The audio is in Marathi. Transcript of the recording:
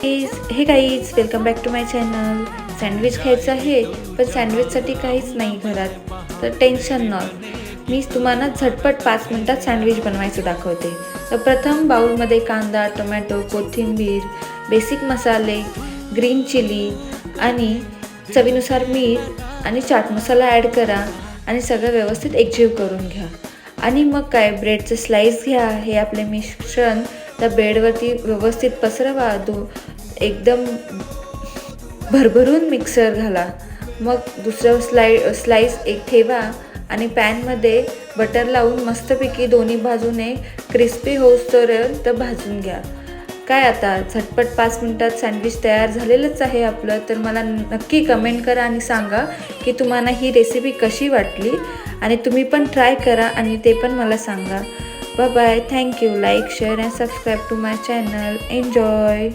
हे guys, welcome back to my channel. Sandwich खायचं आहे, पण सँडविचसाठी काहीच नाही घरात, तर टेन्शन नाही. मी तुम्हाला झटपट 5 मिनिटात सँडविच बनवायचं दाखवते. तर प्रथम बाउलमध्ये कांदा, टोमॅटो, कोथिंबीर, बेसिक मसाले, ग्रीन चिली आणि चवीनुसार मीठ आणि चाट मसाला ॲड करा आणि सगळं व्यवस्थित एकजीव करून घ्या. आणि मग काय, ब्रेडचे स्लाईस घ्या. हे आपले मिश्रण त्या ब्रेडवरती व्यवस्थित पसरवा. एकदम भरभरून मिक्सर घाला. मग दुसरं स्लाईस एक ठेवा आणि पॅनमध्ये बटर लावून मस्तपैकी दोन्ही बाजूने क्रिस्पी होईपर्यंत भाजून घ्या. काय आता झटपट 5 मिनिटात सँडविच तयार झालेलंच आहे आपलं. तर मला नक्की कमेंट करा आणि सांगा की तुम्हाला ही रेसिपी कशी वाटली, आणि तुम्ही पण ट्राय करा आणि ते पण मला सांगा. Bye bye. Thank you. Like, share and subscribe to my channel. Enjoy.